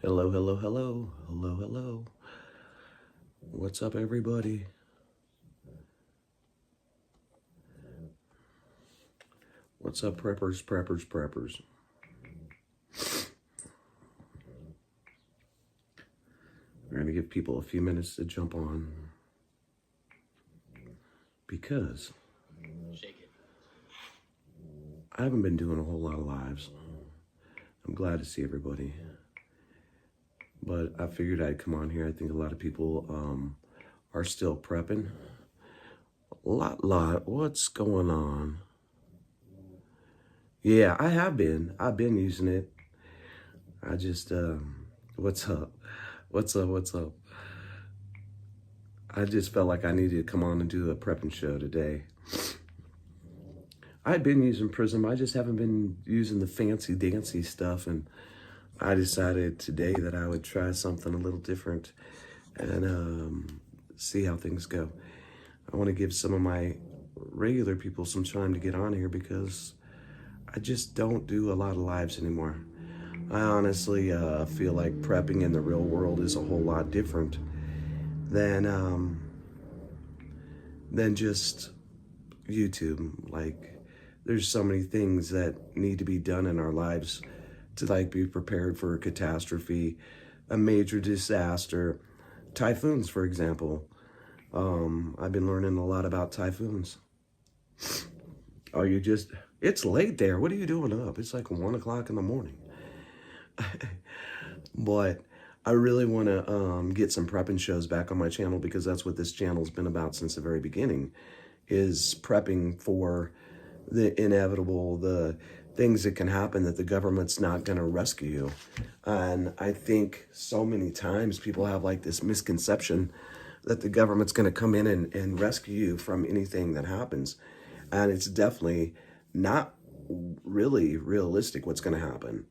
Hello, hello, hello, hello, hello. What's up, everybody? What's up, preppers, preppers, preppers? We're going to give people a few minutes to jump on because I haven't been doing a whole lot of lives. I'm glad to see everybody, but I figured I'd come on here. I think a lot of people are still prepping. What's going on? Yeah, I have been. I've been using it. I just, what's up? What's up? What's up? I just felt like I needed to come on and do a prepping show today. I've been using Prism. I just haven't been using the fancy dancy stuff. And I decided today that I would try something a little different and see how things go. I want to give some of my regular people some time to get on here because I just don't do a lot of lives anymore. I honestly feel like prepping in the real world is a whole lot different than just YouTube. Like, there's so many things that need to be done in our lives to like be prepared for a catastrophe, a major disaster, typhoons, for example. I've been learning a lot about typhoons. It's late there. What are you doing up? It's like 1 o'clock in the morning. But I really want to get some prepping shows back on my channel because that's what this channel's been about since the very beginning, is prepping for the inevitable, the things that can happen that the government's not going to rescue you. And I think so many times people have like this misconception that the government's going to come in and rescue you from anything that happens. And it's definitely not really realistic what's going to happen.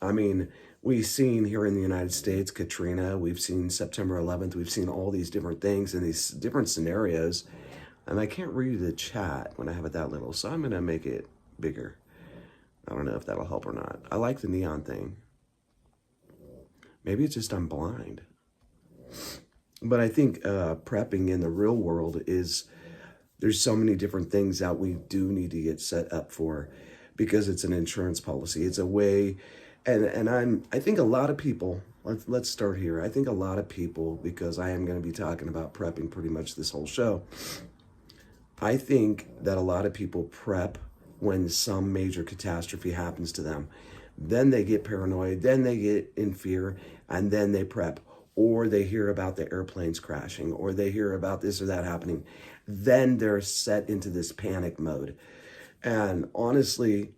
I mean, we've seen here in the United States, Katrina, we've seen September 11th, we've seen all these different things and these different scenarios. And I can't read the chat when I have it that little, so I'm going to make it bigger. I don't know if that'll help or not. I like the neon thing. Maybe it's just I'm blind. But I think prepping in the real world is, there's so many different things that we do need to get set up for because it's an insurance policy. It's a way, and I think a lot of people, let's start here. I think a lot of people, because I am going to be talking about prepping pretty much this whole show, I think that a lot of people prep when some major catastrophe happens to them. Then they get paranoid, then they get in fear, and then they prep. Or they hear about the airplanes crashing, or they hear about this or that happening. Then they're set into this panic mode. And honestly,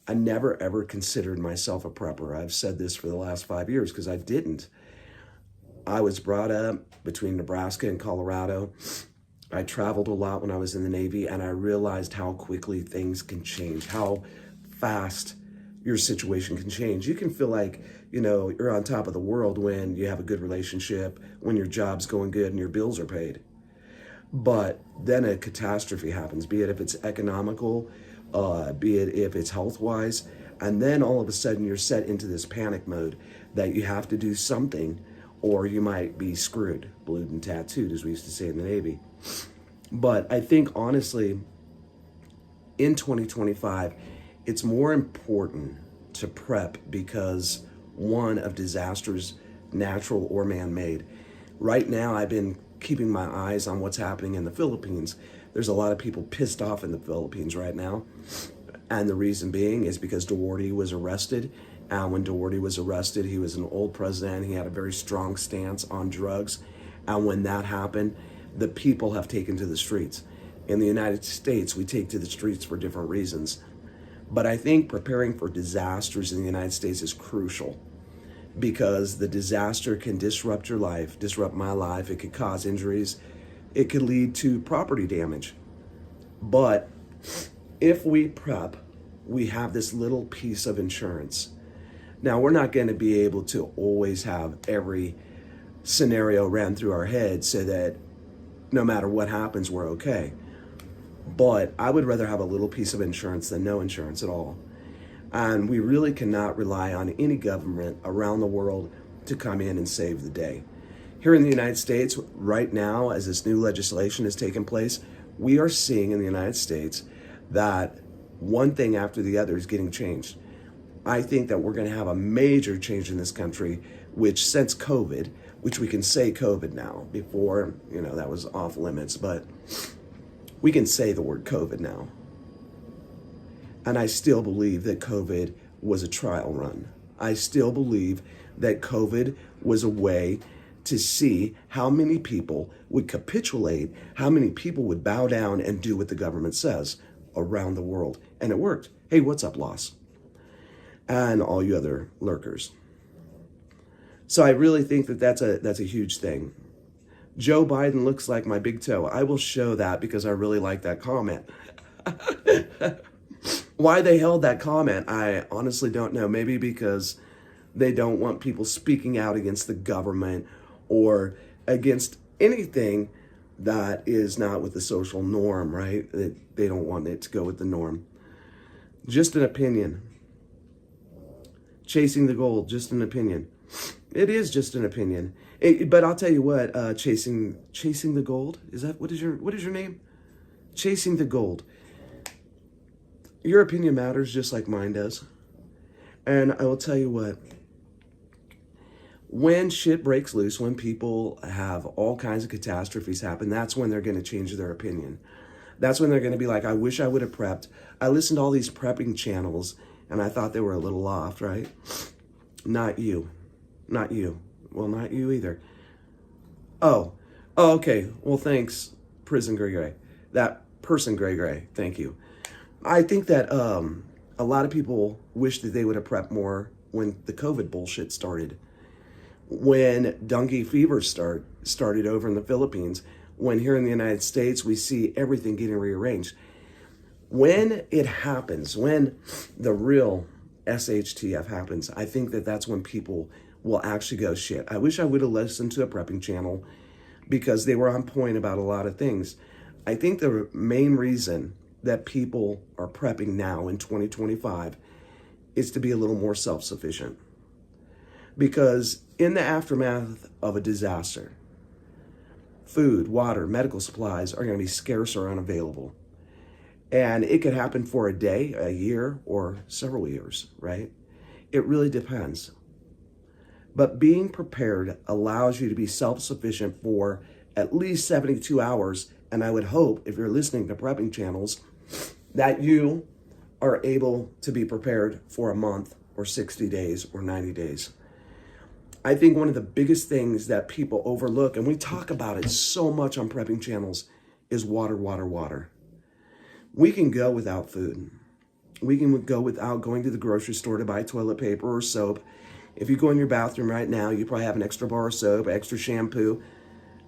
I never ever considered myself a prepper. I've said this for the last 5 years because I didn't. I was brought up between Nebraska and Colorado. I traveled a lot when I was in the Navy, and I realized how quickly things can change, how fast your situation can change. You can feel like, you're on top of the world when you have a good relationship, when your job's going good and your bills are paid. But then a catastrophe happens, be it if it's economical, be it if it's health-wise, and then all of a sudden you're set into this panic mode that you have to do something or you might be screwed, blued and tattooed, as we used to say in the Navy. But I think, honestly, in 2025, it's more important to prep because, one, of disasters, natural or man-made. Right now, I've been keeping my eyes on what's happening in the Philippines. There's a lot of people pissed off in the Philippines right now. And the reason being is because Duarte was arrested. And when Duarte was arrested, he was an old president. He had a very strong stance on drugs. And when that happened, the people have taken to the streets. In the United States, we take to the streets for different reasons. But I think preparing for disasters in the United States is crucial because the disaster can disrupt your life, disrupt my life. It could cause injuries. It could lead to property damage. But if we prep, we have this little piece of insurance. Now, we're not going to be able to always have every scenario ran through our head so that no matter what happens, we're okay. But I would rather have a little piece of insurance than no insurance at all. And we really cannot rely on any government around the world to come in and save the day. Here in the United States, right now, as this new legislation is taking place, we are seeing in the United States that one thing after the other is getting changed. I think that we're going to have a major change in this country, which since COVID, which we can say COVID now, before, that was off limits, but we can say the word COVID now. And I still believe that COVID was a trial run. I still believe that COVID was a way to see how many people would capitulate, how many people would bow down and do what the government says around the world. And it worked. Hey, what's up, Loss? And all you other lurkers. So I really think that that's a huge thing. Joe Biden looks like my big toe. I will show that because I really like that comment. Why they held that comment, I honestly don't know. Maybe because they don't want people speaking out against the government or against anything that is not with the social norm, right? They don't want it to go with the norm. Just an opinion. Chasing the gold, just an opinion. It is just an opinion. But I'll tell you what, chasing the gold, what is your name? Chasing the gold. Your opinion matters just like mine does. And I will tell you what, when shit breaks loose, when people have all kinds of catastrophes happen, that's when they're going to change their opinion. That's when they're going to be like, I wish I would have prepped. I listened to all these prepping channels and I thought they were a little off, right? Not you. Not you. Well, not you either. Oh, okay. Well, thanks, Prison Gray. That person Gray. Thank you. I think that a lot of people wish that they would have prepped more when the COVID bullshit started. When dengue fever started over in the Philippines. When here in the United States, we see everything getting rearranged. When it happens, when the real SHTF happens, I think that that's when people will actually go, shit, I wish I would have listened to a prepping channel because they were on point about a lot of things. I think the main reason that people are prepping now in 2025 is to be a little more self-sufficient. Because in the aftermath of a disaster, food, water, medical supplies are going to be scarce or unavailable. And it could happen for a day, a year, or several years, right? It really depends. But being prepared allows you to be self-sufficient for at least 72 hours. And I would hope, if you're listening to prepping channels, that you are able to be prepared for a month or 60 days or 90 days. I think one of the biggest things that people overlook, and we talk about it so much on prepping channels, is water. We can go without food. We can go without going to the grocery store to buy toilet paper or soap. If you go in your bathroom right now, you probably have an extra bar of soap, extra shampoo,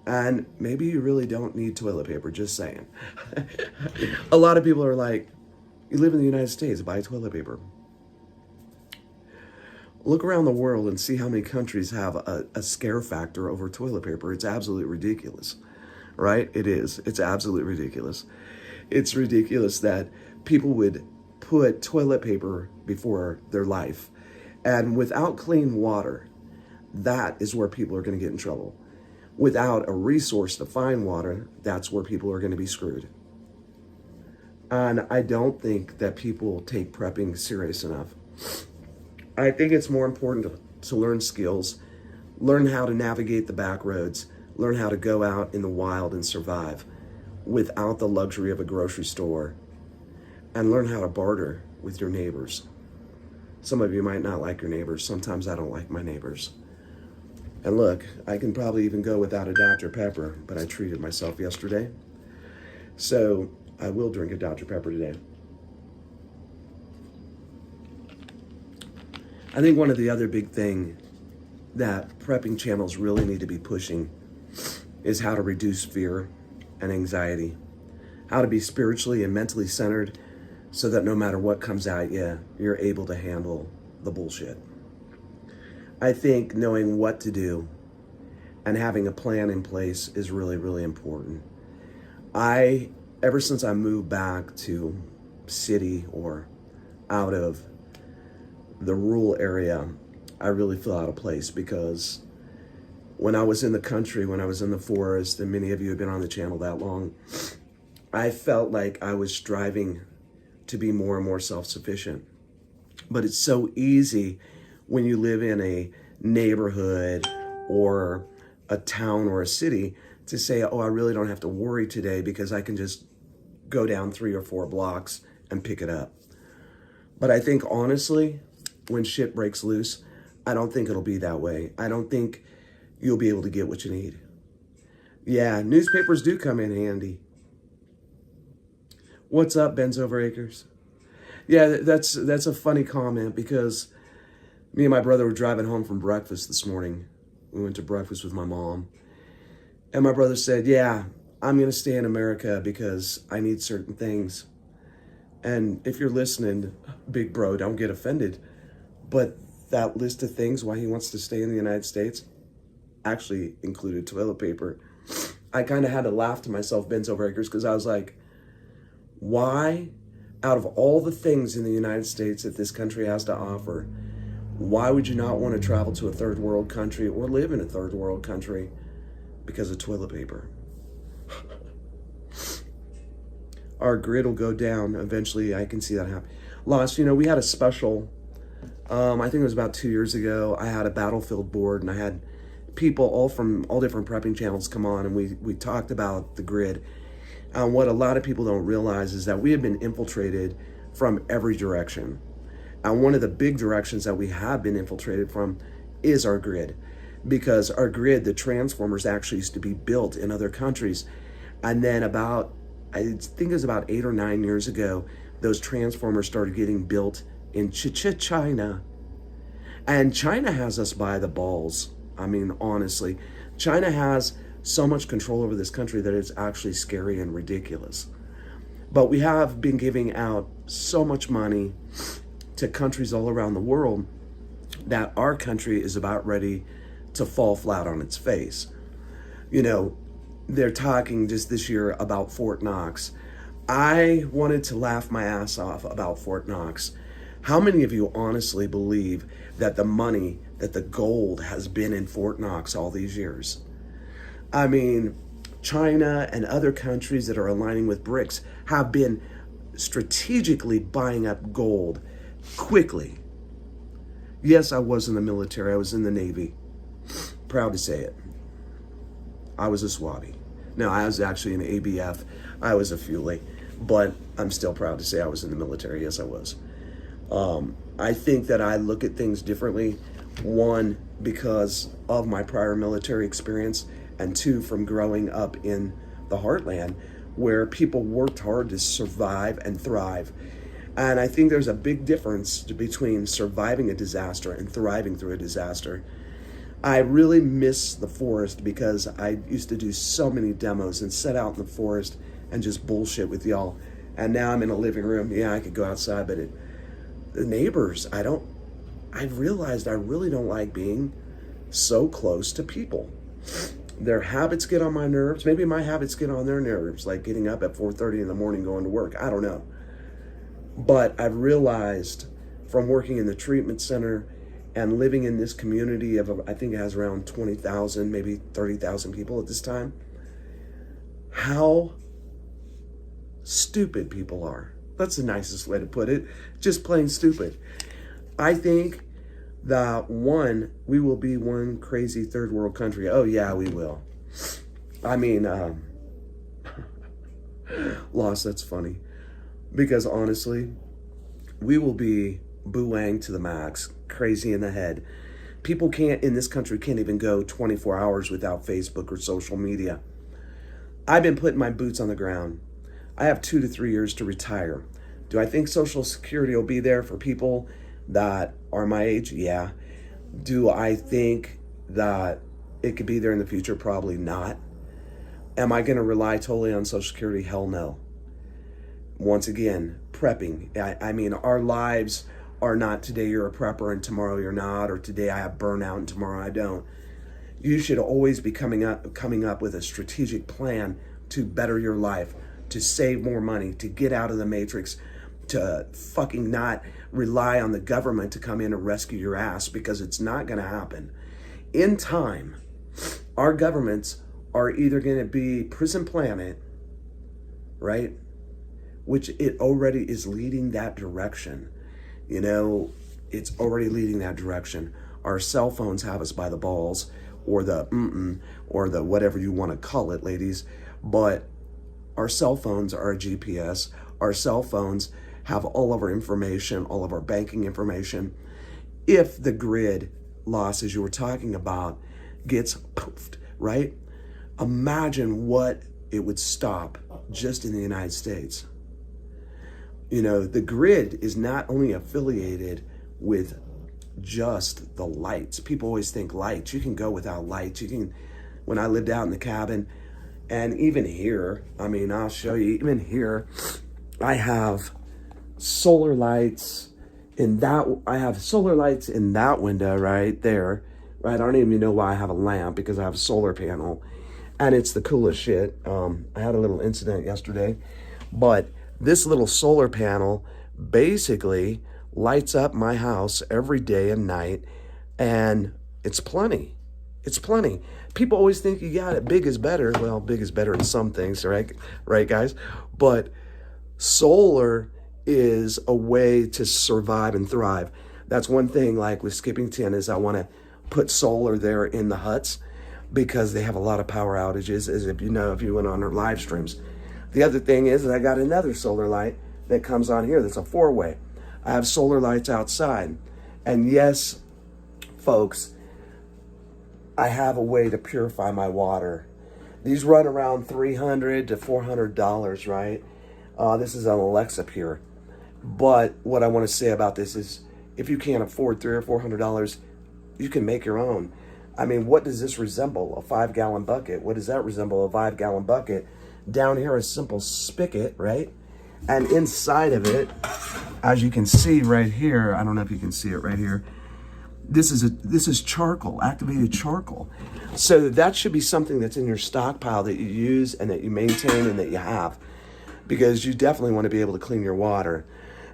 and maybe you really don't need toilet paper, just saying. A lot of people are like, you live in the United States, buy toilet paper. Look around the world and see how many countries have a scare factor over toilet paper. It's absolutely ridiculous, right? It is. It's absolutely ridiculous. It's ridiculous that people would put toilet paper before their life. And without clean water, that is where people are going to get in trouble. Without a resource to find water, that's where people are going to be screwed. And I don't think that people take prepping serious enough. I think it's more important to learn skills, learn how to navigate the back roads, learn how to go out in the wild and survive without the luxury of a grocery store, and learn how to barter with your neighbors. Some of you might not like your neighbors. Sometimes I don't like my neighbors. And look, I can probably even go without a Dr. Pepper, but I treated myself yesterday. So I will drink a Dr. Pepper today. I think one of the other big thing that prepping channels really need to be pushing is how to reduce fear and anxiety, how to be spiritually and mentally centered so that no matter what comes at you, you're able to handle the bullshit. I think knowing what to do and having a plan in place is really, really important. Ever since I moved back to city or out of the rural area, I really feel out of place, because when I was in the country, when I was in the forest, and many of you have been on the channel that long, I felt like I was striving to be more and more self-sufficient. But it's so easy when you live in a neighborhood or a town or a city to say, oh, I really don't have to worry today because I can just go down 3 or 4 blocks and pick it up. But I think honestly, when shit breaks loose, I don't think it'll be that way. I don't think you'll be able to get what you need. Yeah, newspapers do come in handy. What's up, Ben's Over Acres? Yeah, that's a funny comment, because me and my brother were driving home from breakfast this morning. We went to breakfast with my mom. And my brother said, yeah, I'm going to stay in America because I need certain things. And if you're listening, big bro, don't get offended. But that list of things why he wants to stay in the United States actually included toilet paper. I kind of had to laugh to myself, Ben's Over Acres, because I was like, why, out of all the things in the United States that this country has to offer, why would you not want to travel to a third world country or live in a third world country because of toilet paper? Our grid will go down eventually. I can see that happen. Lost, we had a special, I think it was about 2 years ago. I had a battlefield board, and I had people all from all different prepping channels come on, and we talked about the grid. And what a lot of people don't realize is that we have been infiltrated from every direction. And one of the big directions that we have been infiltrated from is our grid. Because our grid, the transformers actually used to be built in other countries. And then I think it was about 8 or 9 years ago, those transformers started getting built in China. And China has us by the balls. I mean, honestly, China has so much control over this country that it's actually scary and ridiculous. But we have been giving out so much money to countries all around the world that our country is about ready to fall flat on its face. They're talking just this year about Fort Knox. I wanted to laugh my ass off about Fort Knox. How many of you honestly believe that the money, that the gold has been in Fort Knox all these years? I mean, China and other countries that are aligning with BRICS have been strategically buying up gold quickly. Yes, I was in the military. I was in the Navy. Proud to say it. I was a SWATie. No, I was actually an ABF. I was a Fuelie, but I'm still proud to say I was in the military. Yes, I was. I think that I look at things differently. One, because of my prior military experience, and two, from growing up in the heartland where people worked hard to survive and thrive. And I think there's a big difference between surviving a disaster and thriving through a disaster. I really miss the forest because I used to do so many demos and set out in the forest and just bullshit with y'all. And now I'm in a living room. Yeah, I could go outside, but the neighbors, I've realized I really don't like being so close to people. Their habits get on my nerves. Maybe my habits get on their nerves, like getting up at 4:30 in the morning going to work. I don't know. But I've realized from working in the treatment center and living in this community of, I think it has around 20,000, maybe 30,000 people at this time, how stupid people are. That's the nicest way to put it. Just plain stupid. I think that we will be one crazy third world country. Oh yeah, we will. I mean, Lost, that's funny. Because honestly, we will be booang to the max, crazy in the head. People in this country can't even go 24 hours without Facebook or social media. I've been putting my boots on the ground. I have 2 to 3 years to retire. Do I think Social Security will be there for people that are my age? Yeah. Do I think that it could be there in the future? Probably not. Am I going to rely totally on Social Security? Hell no. Once again, prepping. I mean, our lives are not today you're a prepper and tomorrow you're not, or today I have burnout and tomorrow I don't. You should always be coming up with a strategic plan to better your life, to save more money, to get out of the matrix, to fucking not rely on the government to come in and rescue your ass, because it's not going to happen. In time, our governments are either going to be prison planet, right? Which it already is leading that direction. You know, it's already leading that direction. Our cell phones have us by the balls, or the or the whatever you want to call it, ladies. But our cell phones are a GPS. Our cell phones have all of our information, all of our banking information. If the grid loss, as you were talking about, gets poofed, right? Imagine what it would stop just in the United States. You know, the grid is not only affiliated with just the lights. People always think lights. You can go without lights. You can, when I lived out in the cabin, and even here, I mean, I'll show you, even here, I have solar lights in that, I have solar lights in that window right there, right? I don't even know why I have a lamp, because I have a solar panel, and it's the coolest shit. I had a little incident yesterday, but this little solar panel basically lights up my house every day and night, and it's plenty. It's plenty. People always think you got it, big is better. Well, big is better in some things, right? Right, guys? But solar is a way to survive and thrive. That's one thing, like with Skipping Tin, is I want to put solar there in the huts, because they have a lot of power outages, as if you know, if you went on our live streams. The other thing is that I got another solar light that comes on here that's a 4-way. I have solar lights outside. And yes, folks, I have a way to purify my water. These run around $300 to $400, right? This is an Alexa Pure. But what I want to say about this is, if you can't afford $300 or $400, you can make your own. I mean, what does this resemble? A 5-gallon bucket. What does that resemble? A 5-gallon bucket. Down here, a simple spigot, right? And inside of it, as you can see right here, I don't know if you can see it right here, this is charcoal, activated charcoal. So that should be something that's in your stockpile that you use and that you maintain and that you have, because you definitely want to be able to clean your water.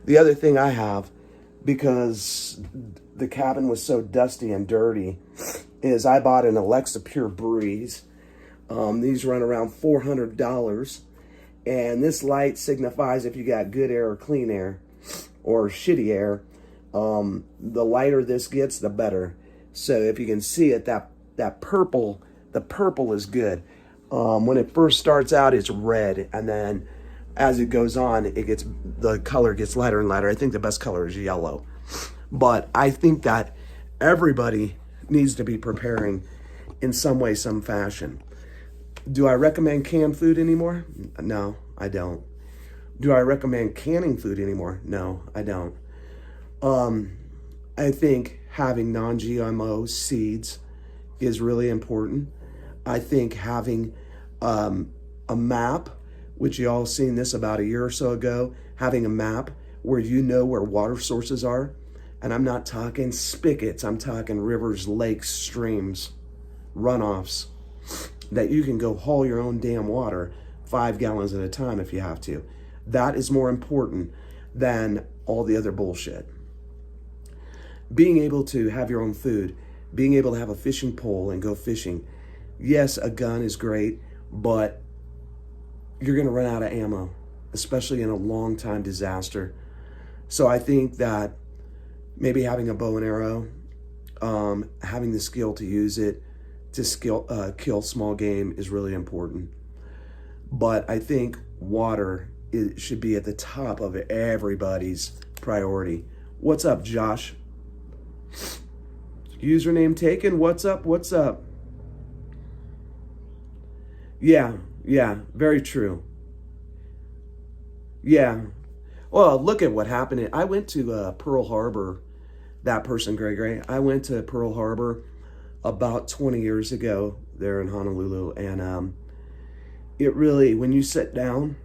The other thing I have, because the cabin was so dusty and dirty, is I bought an Alexa Pure Breeze. These run around $400, and this light signifies if you got good air or clean air or shitty air. The lighter this gets, the better. So if you can see it, that purple, the purple is good. When it first starts out, it's red, and then as it goes on, the color gets lighter and lighter. I think the best color is yellow. But I think that everybody needs to be preparing in some way, some fashion. Do I recommend canned food anymore? No, I don't. Do I recommend canning food anymore? No, I don't. I think having non-GMO seeds is really important. I think having a map, which you all seen this about a year or so ago, having a map where you know where water sources are. And I'm not talking spigots, I'm talking rivers, lakes, streams, runoffs, that you can go haul your own damn water 5 gallons at a time if you have to. That is more important than all the other bullshit. Being able to have your own food, being able to have a fishing pole and go fishing. Yes, a gun is great, but you're going to run out of ammo, especially in a long time disaster. So I think that maybe having a bow and arrow, having the skill to use it to kill small game is really important. But I think water should be at the top of everybody's priority. What's up, Josh? Username taken. What's up? What's up? Yeah, very true. Yeah. Well, look at what happened. I went to Pearl Harbor, that person, Gregory. I went to Pearl Harbor about 20 years ago there in Honolulu. And it really, when you sit down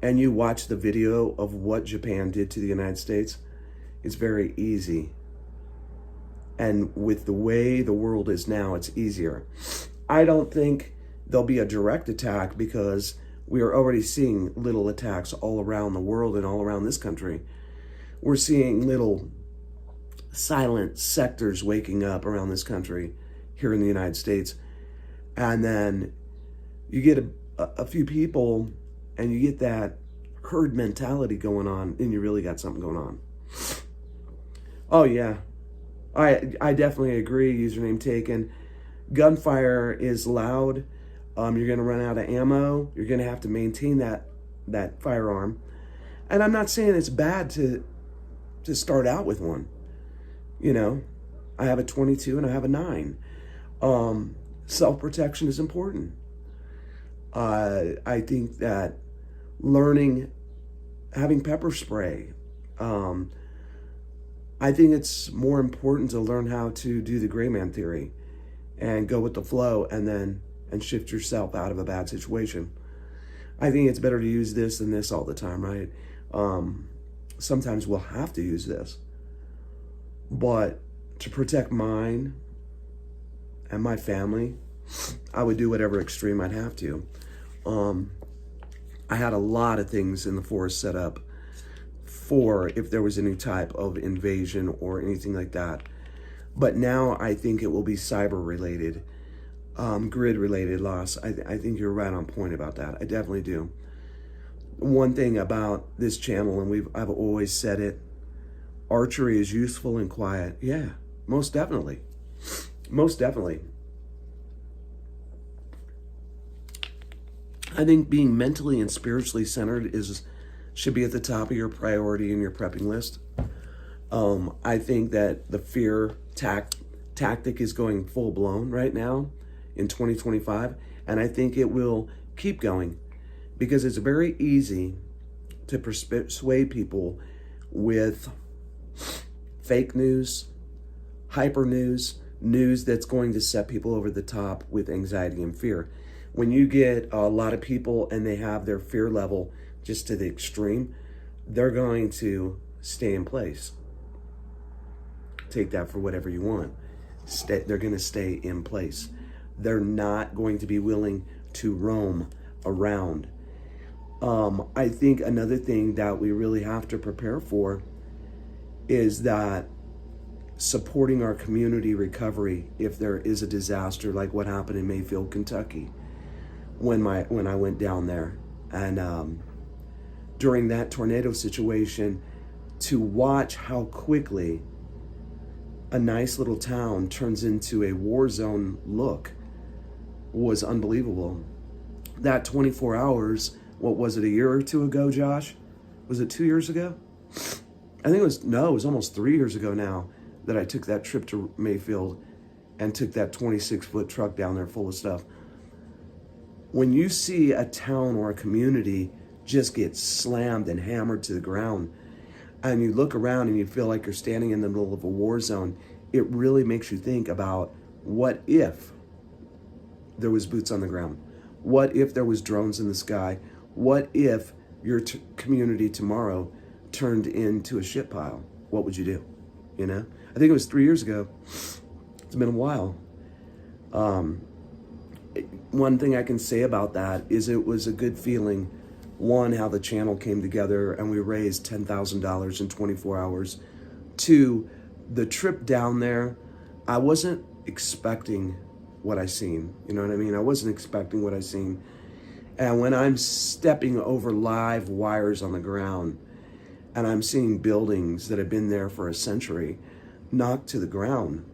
and you watch the video of what Japan did to the United States, it's very easy. And with the way the world is now, it's easier. I don't think there'll be a direct attack because We are already seeing little attacks all around the world and all around this country. We're seeing little silent sectors waking up around this country here in the United States. And then you get a few people and you get that herd mentality going on, and you really got something going on. Oh yeah, I definitely agree. Username taken. Gunfire is loud. You're going to run out of ammo. You're going to have to maintain that firearm. And I'm not saying it's bad to start out with one. You know, I have a 22 and I have a 9. Self-protection is important. I think that learning, having pepper spray, I think it's more important to learn how to do the gray man theory and go with the flow and shift yourself out of a bad situation. I think it's better to use this than this all the time, right? Sometimes we'll have to use this. But to protect mine and my family, I would do whatever extreme I'd have to. I had a lot of things in the forest set up for if there was any type of invasion or anything like that. But now I think it will be cyber-related, grid-related loss. I think you're right on point about that. I definitely do. One thing about this channel, and I've always said it, archery is useful and quiet. Yeah, most definitely. Most definitely. I think being mentally and spiritually centered should be at the top of your priority in your prepping list. I think that the fear tactic is going full blown right now in 2025, and I think it will keep going because it's very easy to persuade people with fake news, hyper news that's going to set people over the top with anxiety and fear. When you get a lot of people and they have their fear level just to the extreme, they're going to stay in place. Take that for whatever you want. They're going to stay in place. They're not going to be willing to roam around. I think another thing that we really have to prepare for is that supporting our community recovery if there is a disaster like what happened in Mayfield, Kentucky, when I went down there. And during that tornado situation, to watch how quickly a nice little town turns into a war zone look was unbelievable. That 24 hours, what was it, a year or two ago, Josh? Was it 2 years ago? I think it was almost 3 years ago now that I took that trip to Mayfield and took that 26-foot truck down there full of stuff. When you see a town or a community just get slammed and hammered to the ground, and you look around and you feel like you're standing in the middle of a war zone, it really makes you think about what if there was boots on the ground? What if there was drones in the sky? What if your community tomorrow turned into a shit pile? What would you do? You know? I think it was 3 years ago. It's been a while. One thing I can say about that is it was a good feeling. One, how the channel came together and we raised $10,000 in 24 hours. Two, the trip down there, I wasn't expecting what I seen. You know what I mean? I wasn't expecting what I seen. And when I'm stepping over live wires on the ground and I'm seeing buildings that have been there for a century knocked to the ground,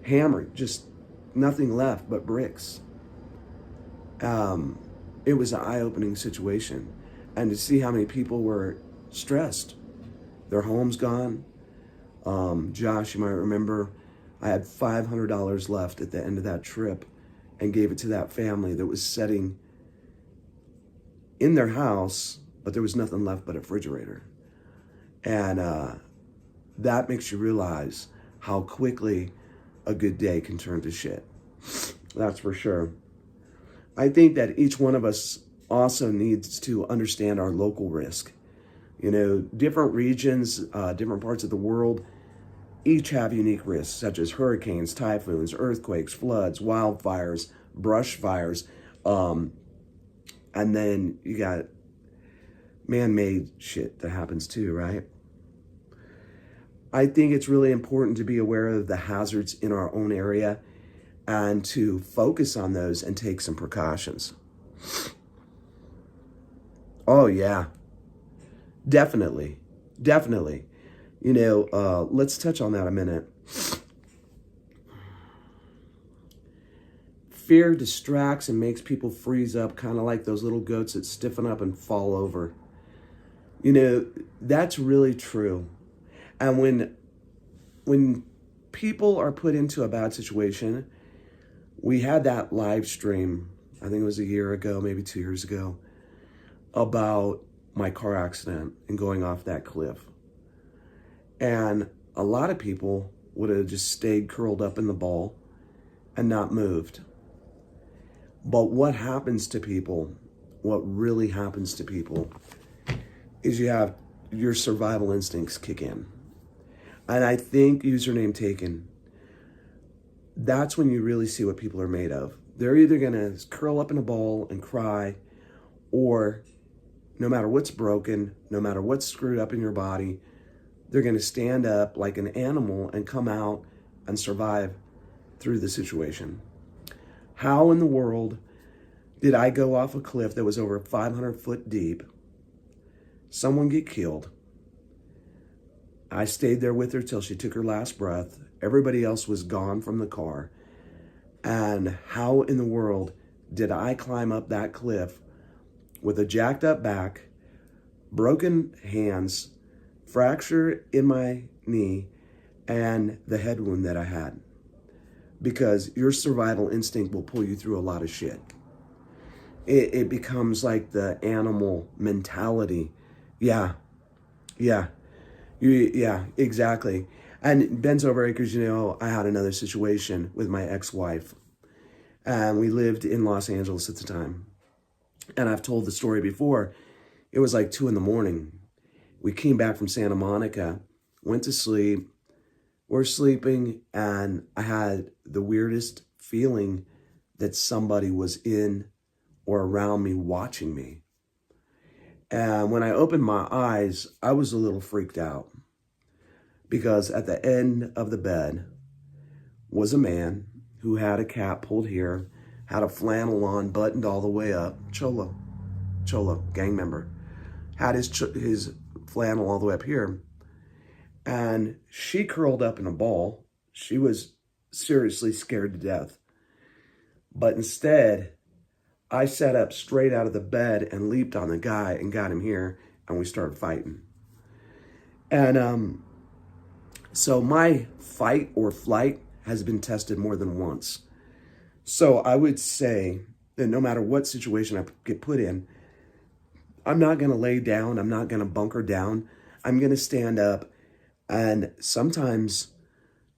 hammered, just nothing left but bricks. It was an eye-opening situation. And to see how many people were stressed, their homes gone. Josh, you might remember, I had $500 left at the end of that trip and gave it to that family that was sitting in their house, but there was nothing left but a refrigerator. And that makes you realize how quickly a good day can turn to shit. That's for sure. I think that each one of us also needs to understand our local risk. You know, different regions, different parts of the world, each have unique risks, such as hurricanes, typhoons, earthquakes, floods, wildfires, brush fires. And And then you got man-made shit that happens too, right? I think it's really important to be aware of the hazards in our own area and to focus on those and take some precautions. Oh, yeah. Definitely. Definitely. Let's touch on that a minute. Fear distracts and makes people freeze up, kind of like those little goats that stiffen up and fall over. That's really true. And when people are put into a bad situation, we had that live stream, I think it was a year ago, maybe 2 years ago, about my car accident and going off that cliff. And a lot of people would have just stayed curled up in the ball and not moved. But what happens to people, what really happens to people, is you have your survival instincts kick in. And I think, username taken, that's when you really see what people are made of. They're either going to curl up in a ball and cry, or no matter what's broken, no matter what's screwed up in your body, they're going to stand up like an animal and come out and survive through the situation. How in the world did I go off a cliff that was over 500 foot deep, someone get killed? I stayed there with her till she took her last breath. Everybody else was gone from the car. And how in the world did I climb up that cliff with a jacked up back, broken hands, fracture in my knee, and the head wound that I had? Because your survival instinct will pull you through a lot of shit. It becomes like the animal mentality. Yeah, exactly. And Ben's Over Acres, I had another situation with my ex-wife. And we lived in Los Angeles at the time. And I've told the story before. It was like 2 a.m. We came back from Santa Monica, went to sleep. We're sleeping, and I had the weirdest feeling that somebody was in or around me watching me. And when I opened my eyes, I was a little freaked out, because at the end of the bed was a man who had a cap pulled here, had a flannel on, buttoned all the way up, Cholo, gang member, had his flannel all the way up here, and she curled up in a ball. She was seriously scared to death. But instead, I sat up straight out of the bed and leaped on the guy and got him here, and we started fighting. And so my fight or flight has been tested more than once. So I would say that no matter what situation I get put in, I'm not going to lay down. I'm not going to bunker down. I'm going to stand up. And sometimes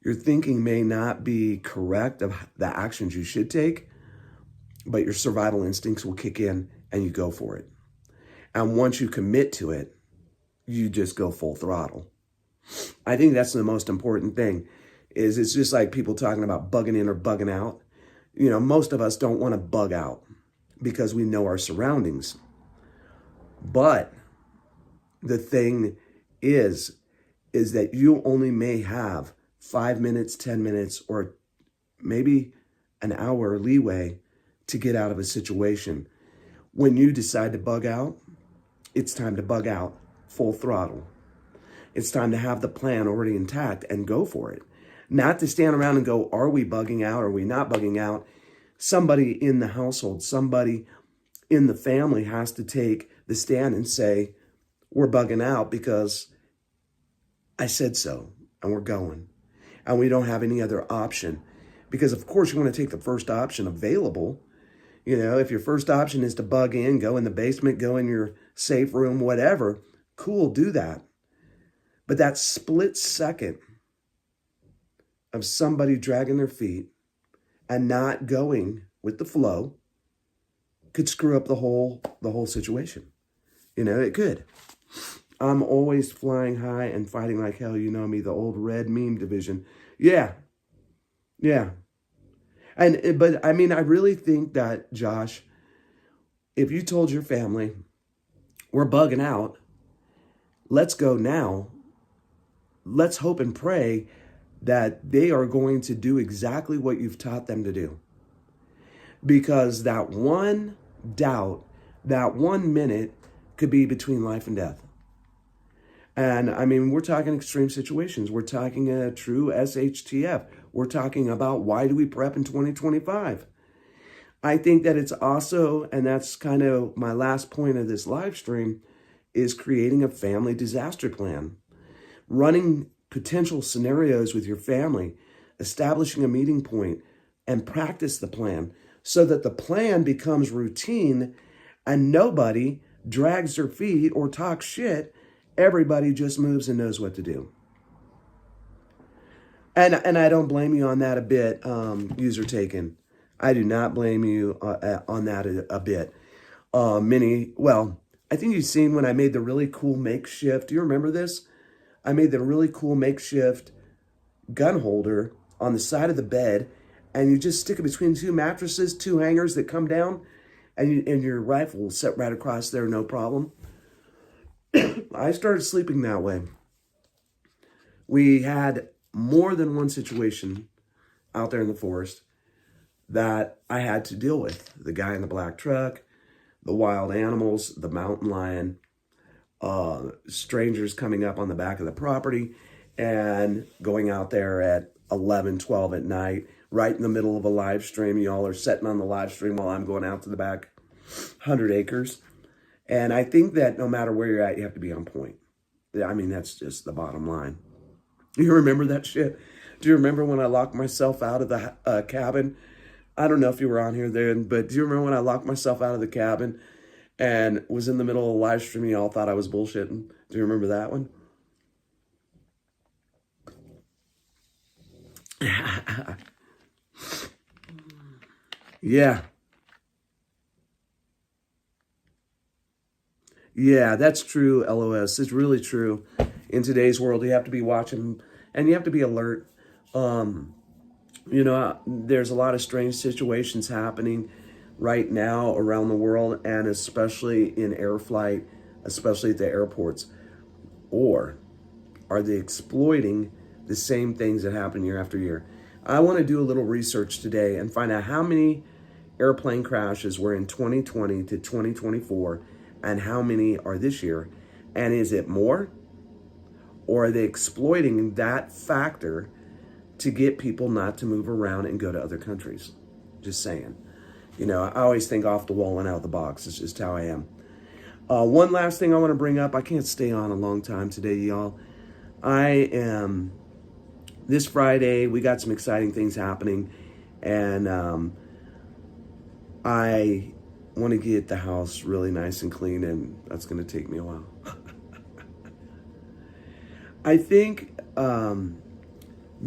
your thinking may not be correct of the actions you should take, but your survival instincts will kick in and you go for it. And once you commit to it, you just go full throttle. I think that's the most important thing. Is it's just like people talking about bugging in or bugging out. Most of us don't want to bug out because we know our surroundings. But the thing is that you only may have 5 minutes, 10 minutes, or maybe an hour leeway to get out of a situation. When you decide to bug out, it's time to bug out full throttle. It's time to have the plan already intact and go for it. Not to stand around and go, are we bugging out? Are we not bugging out? Somebody in the household, somebody in the family has to take the stand and say, we're bugging out because I said so, and we're going. And we don't have any other option. Because of course you want to take the first option available. If your first option is to bug in, go in the basement, go in your safe room, whatever, cool, do that. But that split second of somebody dragging their feet and not going with the flow could screw up the whole situation. It could. I'm always flying high and fighting like hell. You know me, the old red meme division. Yeah. But I really think that, Josh, If you told your family, we're bugging out, let's go now, let's hope and pray that they are going to do exactly what you've taught them to do. Because that one doubt, that 1 minute could be between life and death. And I mean, we're talking extreme situations. We're talking a true SHTF. We're talking about why do we prep in 2025? I think that it's also, and that's kind of my last point of this live stream, is creating a family disaster plan. Running potential scenarios with your family, establishing a meeting point, and practice the plan so that the plan becomes routine and nobody drags their feet or talks shit. Everybody just moves and knows what to do. And I don't blame you on that a bit, user taken. I do not blame you on that a bit. I think you've seen when I made the really cool makeshift. Do you remember this? I made the really cool makeshift gun holder on the side of the bed, and you just stick it between two mattresses, two hangers that come down, and your rifle will set right across there, no problem. I started sleeping that way. We had more than one situation out there in the forest that I had to deal with. The guy in the black truck, the wild animals, the mountain lion, strangers coming up on the back of the property and going out there at 11, 12 at night, right in the middle of a live stream. Y'all are sitting on the live stream while I'm going out to the back 100 acres. And I think that no matter where you're at, you have to be on point. I mean, that's just the bottom line. You remember that shit? Do you remember when I locked myself out of the cabin? I don't know if you were on here then, but do you remember when I locked myself out of the cabin and was in the middle of a live stream? You all thought I was bullshitting. Do you remember that one? Yeah. Yeah, that's true, LOS. It's really true. In today's world, you have to be watching and you have to be alert. There's a lot of strange situations happening right now around the world, and especially in air flight, especially at the airports. Or are they exploiting the same things that happen year after year? I want to do a little research today and find out how many airplane crashes were in 2020 to 2024 and how many are this year. And is it more? Or are they exploiting that factor to get people not to move around and go to other countries? Just saying. I always think off the wall and out of the box. It's just how I am. One last thing I want to bring up. I can't stay on a long time today, y'all. This Friday, we got some exciting things happening. And I want to get the house really nice and clean, and that's going to take me a while. I think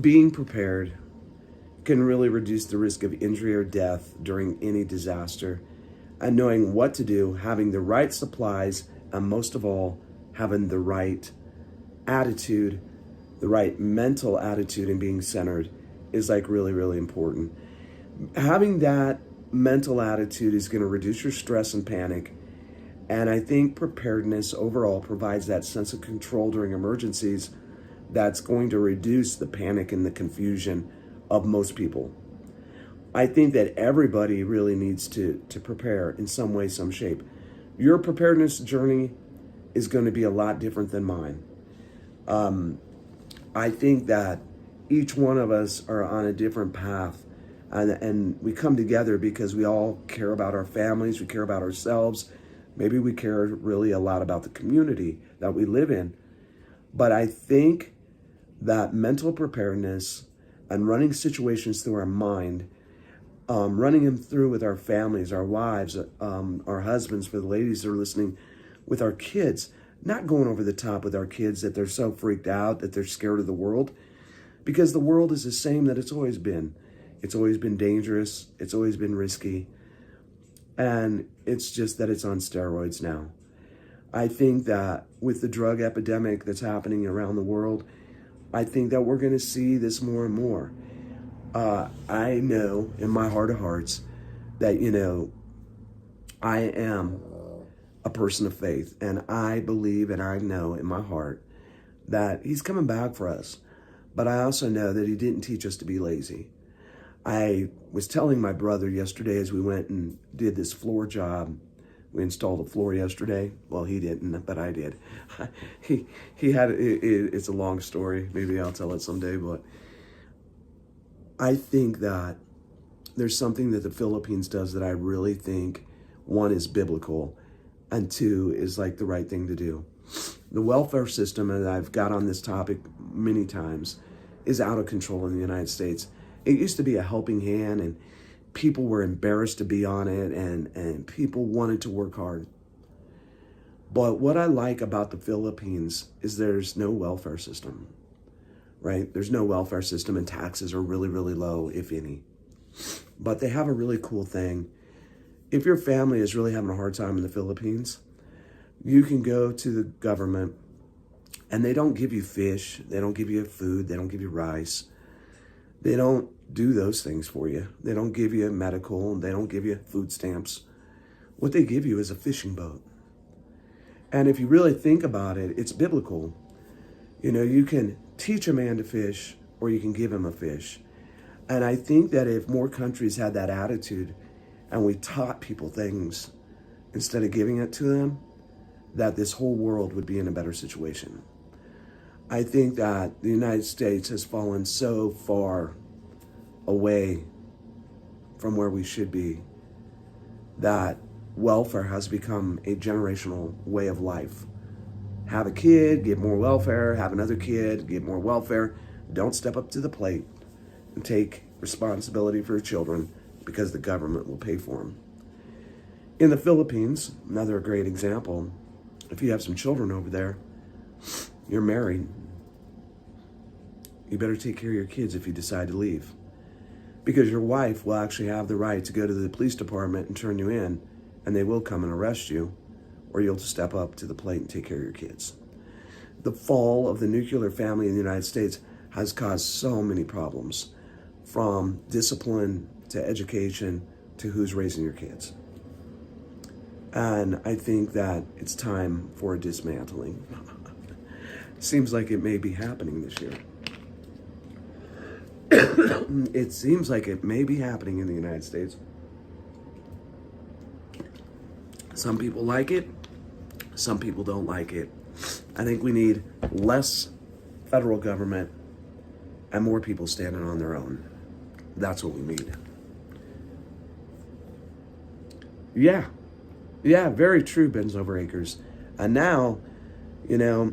being prepared can really reduce the risk of injury or death during any disaster, and knowing what to do, having the right supplies, and most of all, having the right attitude, the right mental attitude, and being centered is like really, really important. Having that mental attitude is going to reduce your stress and panic. And I think preparedness overall provides that sense of control during emergencies that's going to reduce the panic and the confusion of most people. I think that everybody really needs to prepare in some way, some shape. Your preparedness journey is going to be a lot different than mine. I think that each one of us are on a different path. And we come together because we all care about our families, we care about ourselves. Maybe we care really a lot about the community that we live in. But I think that mental preparedness and running situations through our mind, running them through with our families, our wives, our husbands, for the ladies that are listening, with our kids, not going over the top with our kids that they're so freaked out, that they're scared of the world, because the world is the same that it's always been. It's always been dangerous. It's always been risky. And it's just that it's on steroids now. I think that with the drug epidemic that's happening around the world, I think that we're going to see this more and more. I know in my heart of hearts that, I am a person of faith, and I believe and I know in my heart that he's coming back for us. But I also know that he didn't teach us to be lazy. I was telling my brother yesterday as we went and did this floor job. We installed a floor yesterday. Well, he didn't, but I did. He had it's a long story. Maybe I'll tell it someday. But I think that there's something that the Philippines does that I really think, one, is biblical, and two, is like the right thing to do. The welfare system, and I've got on this topic many times, is out of control in the United States. It used to be a helping hand, and people were embarrassed to be on it, and people wanted to work hard. But what I like about the Philippines is there's no welfare system, right? There's no welfare system, and taxes are really, really low, if any. But they have a really cool thing. If your family is really having a hard time in the Philippines, you can go to the government, and they don't give you fish, they don't give you food, they don't give you rice. They don't do those things for you. They don't give you medical, they don't give you food stamps. What they give you is a fishing boat. And if you really think about it, it's biblical. You know, you can teach a man to fish, or you can give him a fish. And I think that if more countries had that attitude, and we taught people things instead of giving it to them, that this whole world would be in a better situation. I think that the United States has fallen so far away from where we should be that welfare has become a generational way of life. Have a kid, get more welfare, have another kid, get more welfare. Don't step up to the plate and take responsibility for your children because the government will pay for them. In the Philippines, another great example, if you have some children over there, you're married, you better take care of your kids if you decide to leave. Because your wife will actually have the right to go to the police department and turn you in, and they will come and arrest you, or you'll just step up to the plate and take care of your kids. The fall of the nuclear family in the United States has caused so many problems, from discipline to education to who's raising your kids. And I think that it's time for a dismantling. Seems like it may be happening this year. It seems like it may be happening in the United States. Some people like it. Some people don't like it. I think we need less federal government and more people standing on their own. That's what we need. Yeah, very true, Ben's Over Acres. And now, you know,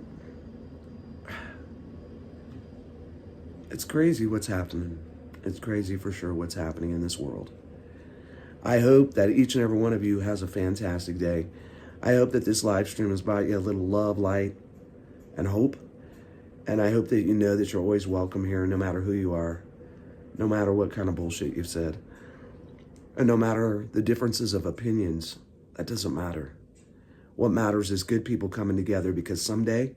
it's crazy what's happening. It's crazy for sure what's happening in this world. I hope that each and every one of you has a fantastic day. I hope that this live stream has brought you a little love, light, and hope. And I hope that you know that you're always welcome here, no matter who you are, no matter what kind of bullshit you've said, and no matter the differences of opinions. That doesn't matter. What matters is good people coming together, because someday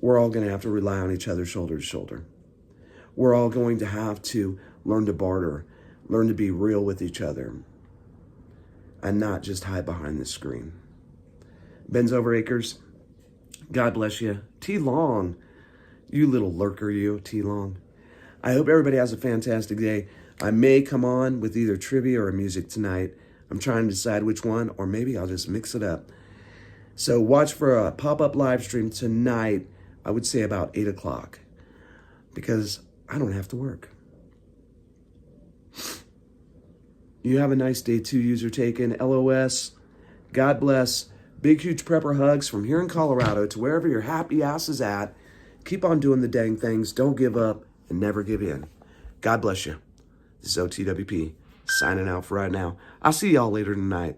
we're all going to have to rely on each other shoulder to shoulder. We're all going to have to learn to barter, learn to be real with each other, and not just hide behind the screen. Ben's Over Acres, God bless you. T Long, you little lurker, you, T Long. I hope everybody has a fantastic day. I may come on with either trivia or music tonight. I'm trying to decide which one, or maybe I'll just mix it up. So watch for a pop-up live stream tonight, I would say about 8 o'clock, because I don't have to work. You have a nice day too, user taken. LOS. God bless. Big, huge prepper hugs from here in Colorado to wherever your happy ass is at. Keep on doing the dang things. Don't give up and never give in. God bless you. This is OTWP signing out for right now. I'll see y'all later tonight.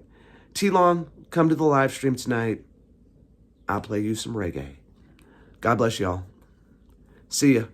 T-Long, come to the live stream tonight. I'll play you some reggae. God bless y'all. See ya.